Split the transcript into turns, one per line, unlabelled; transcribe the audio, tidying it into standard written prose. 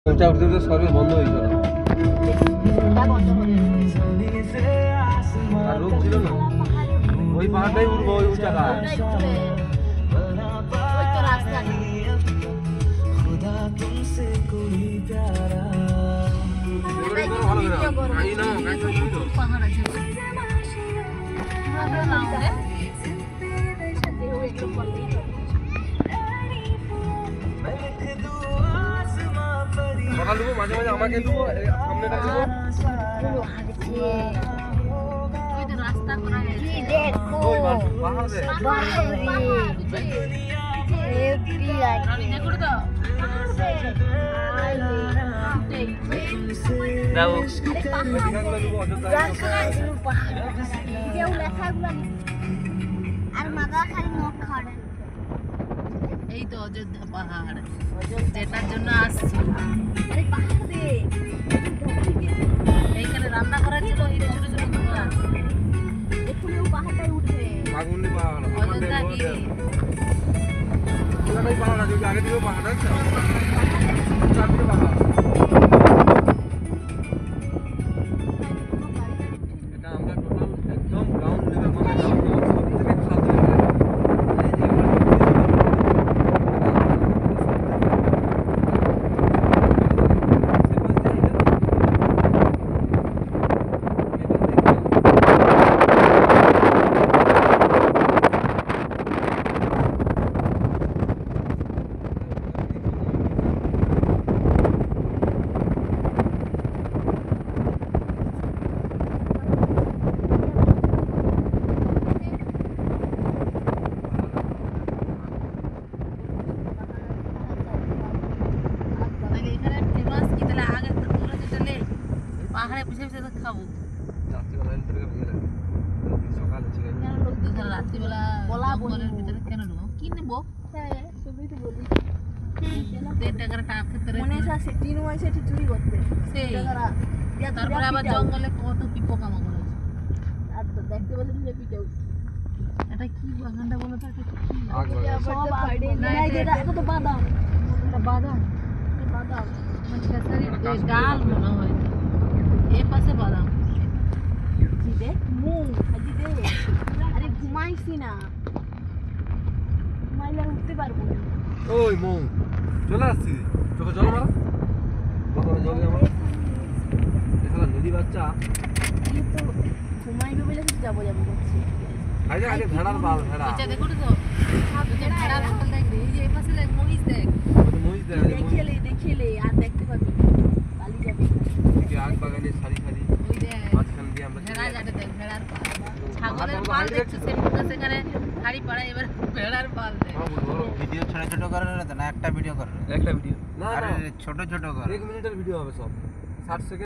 ওইটা উঠতে উঠতে সর্বে বন্ধ হয়ে গেল। আর রোগ ছিল না, ওই পাহাড়টাই উঠবো, ওই জায়গায় সকাল দেবো, মাঝে মাঝে আমাকে দেবো, সামনেটা দেবো।
এই তো অযোধ্যা পাহাড়, যেটার জন্য আসছি। এইখানে রান্না করার ছিল, এই ছোট ছোট দোকান।
পাহাড়টাই উঠবে,
অযোধ্যা গিরি।
পাহাড় আছে, আগে থেকে পাহাড় আছে, চারটে পাহাড়। এটা আমরা টোটাল একদম গ্রাউন্ড লেভেল, মানে গ্রাউন্ড লেভেল সব থেকে খাদ লেভেল।
পাহাড়ে বসে বসে খাবো রাত্রিবেলা, জঙ্গলের ভিতরে কেন ঢুকবো? কি নেবো? 1.5 টাকার কাপ খেতে তারপরে আবার জঙ্গলে কত কি পোকামাকড় আছে। এটা কি বাগানটা বলো তো? বাদাম মানে খেসারির ডাল মনে হয়, এ পাশে বাদাম।
আরে ঘুমাইছি না, ঘুমাইলে উঠতে পারবো না।
ওই মৌ চলে আসছি, চোখে জল মারা জল আমার এখানে নদী বাচ্চা
ঘুমাইবে বলে যাবো যাবো করছি।
আগে আগে ভেড়ার বাল, ভেড়া
দেখো তো ভেড়ার বাল দেখ রে, এই যে এই পাশে দেখ মহিষ, দেখ
মহিষ দেখ,
দেখিলে আর দেখতে পাবি, পালি যাবে।
আগ বাগানে সারি সারি
ওই দেখ
মাঝখান দিয়ে আমরা
ভেড়া যাতে দেখ, ভেড়ার পাল। ছাগলের পাল দেখছো সেখানে হাড়ি পাড়া, এবার ভেড়ার পাল দেখ।
ভিডিও ছোট ছোট করে না, একটা ভিডিও করে,
একটা ভিডিও না
আরে ছোট ছোট করে,
1 মিনিটের ভিডিও হবে সব, 60 সেকেন্ড।